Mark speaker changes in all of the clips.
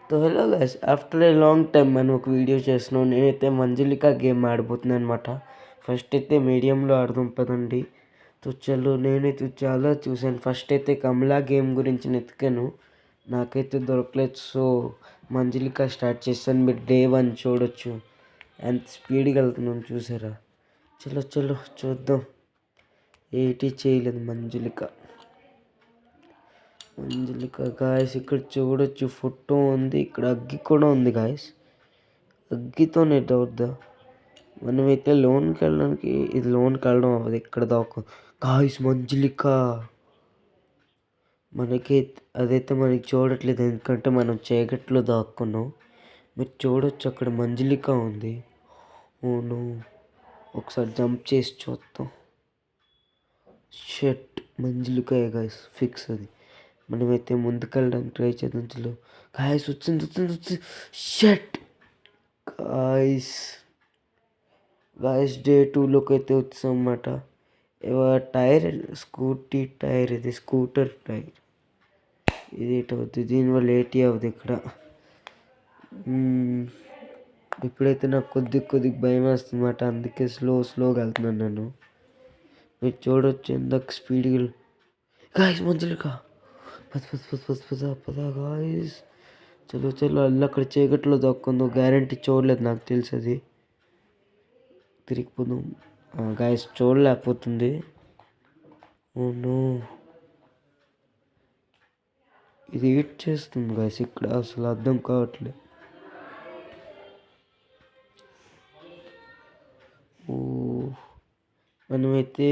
Speaker 1: So hello guys, after a long time మనం ఒక video చేస్తున్నాం. నేనైతే మంజలికా గేమ్ ఆడిపోతున్నాను అనమాట. ఫస్ట్ అయితే మీడియంలో ఆడదాం పదండి. చలో నేనైతే చాలా చూశాను. ఫస్ట్ అయితే కమలా గేమ్ గురించి వెతికాను, నాకైతే దొరకలేదు. సో మంజలికా స్టార్ట్ చేస్తాను. మీరు డే 1 చూడొచ్చు ఎంత స్పీడ్గా వెళ్తున్నాం చూసారా. చలో చూద్దాం. ఏటి చేయలేదు మంజలిక గాయస్. ఇక్కడ చూడొచ్చు ఫోటో ఉంది, ఇక్కడ అగ్గి కూడా ఉంది గాయస్. అగ్గితోనే అవుద్దా? మనమైతే లోన్కి వెళ్ళడానికి, ఇది లోన్కి వెళ్ళడం అవ్వదు. ఇక్కడ దాకా గాయస్ మంజలిక మనకి అదైతే మనకి చూడట్లేదు, ఎందుకంటే మనం చీకట్లో దాక్కున్నాం. మీరు చూడొచ్చు అక్కడ మంజలిక ఉంది. ఓను, ఒకసారి జంప్ చేసి చూద్దాం. షట్, మంజలిక గాయస్, ఫిక్స్ అది. మనమైతే ముందుకెళ్ళడానికి ట్రై చేద్దాం. చలో గాయస్, వచ్చింది. షట్ గాయస్ డే 2లోకి అయితే వచ్చాం అన్నమాట. టైర్ స్కూటీ టైర్, ఇది స్కూటర్ టైర్. ఇది ఏటవుద్ది, దీనివల్ల ఏటీ అవుద్ది ఇక్కడ. ఇప్పుడైతే నాకు కొద్ది భయం వేస్తుంది అన్నమాట, అందుకే స్లోగా వెళ్తున్నాను నేను. మీరు చూడొచ్చు ఎందాక స్పీడ్గా గాయస్. మంజలిక పద గాయస్. చలో అల్లు అక్కడ చీకట్లో దక్కుందో గ్యారంటీ చూడలేదు, నాకు తెలుసు అది. తిరిగిపోదాం గాయస్, చూడలేకపోతుంది. ఓను, ఇది ఏట్ చేస్తుంది గాయస్, ఇక్కడ అసలు అర్థం కావట్లేదు. మనమైతే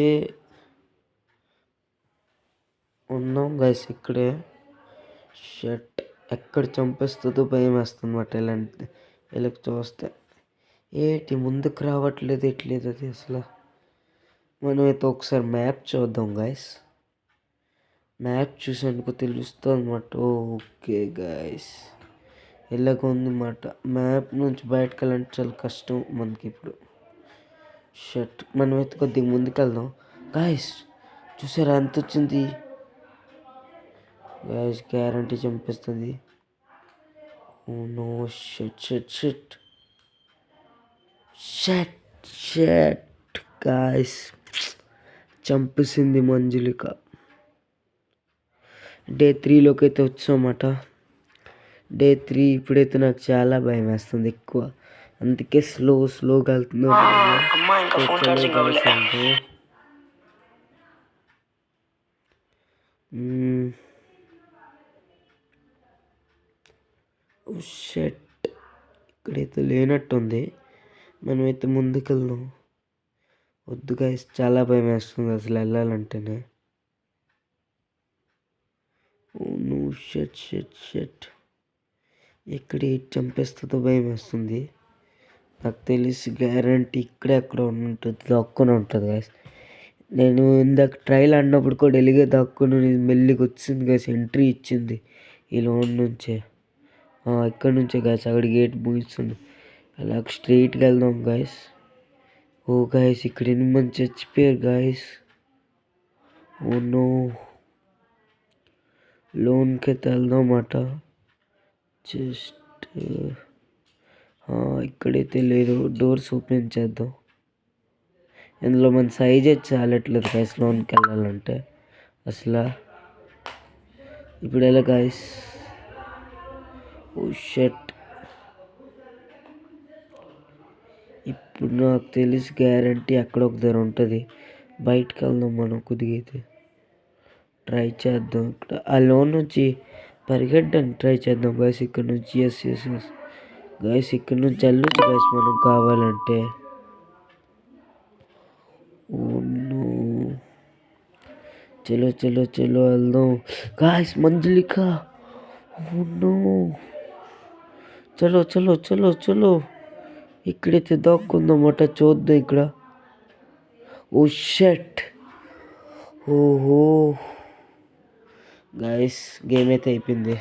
Speaker 1: ఉన్నాం గాయస్ ఇక్కడే. షట్, ఎక్కడ చంపేస్తుందో భయం వేస్తుంది అన్నమాట. ఇలాంటి వీళ్ళకి చూస్తే ఏటి ముందుకు రావట్లేదు, ఎట్లేదు అది అసలు. మనమైతే ఒకసారి మ్యాప్ చూద్దాం గాయస్. మ్యాప్ చూసేందుకు తెలుస్తుంది అన్నమాట. ఓకే గాయస్, ఇలాగ ఉందన్నమాట. మ్యాప్ నుంచి బయటకు వెళ్ళాలంటే చాలా కష్టం మనకి ఇప్పుడు. షట్, మనమైతే కొద్దిగా ముందుకు వెళ్దాం గాయస్. చూసారా ఎంత వచ్చింది గాయస్, గ్యారంటీ చంపిస్తుంది. నో, షట్ గాయస్, చంపేసింది మంజలిక. డే 3లోకి అయితే వచ్చామన్నమాట. డే 3 ఇప్పుడైతే నాకు చాలా భయం వేస్తుంది ఎక్కువ, అందుకే స్లోగా వెళ్తున్నాను. షట్, ఇక్కడైతే లేనట్టుంది. మనమైతే ముందుకెళ్దాం. వద్దు గాయస్, చాలా భయం వేస్తుంది అసలు వెళ్ళాలంటేనే. ఓ షట్, ఇక్కడ చంపేస్తుందో భయం వేస్తుంది. నాకు తెలిసి గ్యారంటీ ఇక్కడే అక్కడ ఉంటుంది, దాక్కుని ఉంటుంది గాయస్. నేను ఇందాక ట్రైల్ ఆడినప్పుడు కూడా ఎలిగే దాక్కుని మెల్లిగా వచ్చింది గాయస్, ఎంట్రీ ఇచ్చింది ఈ లోన్ నుంచే. ఇక్కడ నుంచే గాయస్, అక్కడ గేట్ ముగిస్తుంది. అలాగ స్ట్రైట్గా వెళ్దాం గాయస్. ఓ గాయస్, ఇక్కడ 8 మంది చచ్చిపోయారు గాయస్. ఓ నో, లోన్కి అయితే వెళ్దాం అన్నమాట. జస్ట్ ఇక్కడైతే లేదు, డోర్స్ ఓపెన్ చేద్దాం. ఇందులో మన సైజే చాలట్లేదు గాయస్ లోన్కి వెళ్ళాలంటే అసలు. ఇప్పుడు ఎలా గాయస్? ఓ షట్, ఇప్పుడు నాకు తెలిసి గ్యారంటీ అక్కడ ఒక దగ్గర ఉంటుంది. బయటకు వెళ్దాం మనం, కొద్దిగా అయితే ట్రై చేద్దాం. ఇక్కడ ఆ లోన్ నుంచి పరిగెట్టడానికి ట్రై చేద్దాం గాయస్. ఇక్కడ నుంచి ఎస్ గాయస్, ఇక్కడ నుంచి వెళ్ళొచ్చు గాయస్ మనం కావాలంటే. చలో వెళ్దాం గాయస్. మంజలిక, చలో ఇక్కడైతే దాక్కుందామట, చూద్దాం ఇక్కడ. ఓ షట్, ఓహో గాయస్, గేమ్ అయితే అయిపోయింది.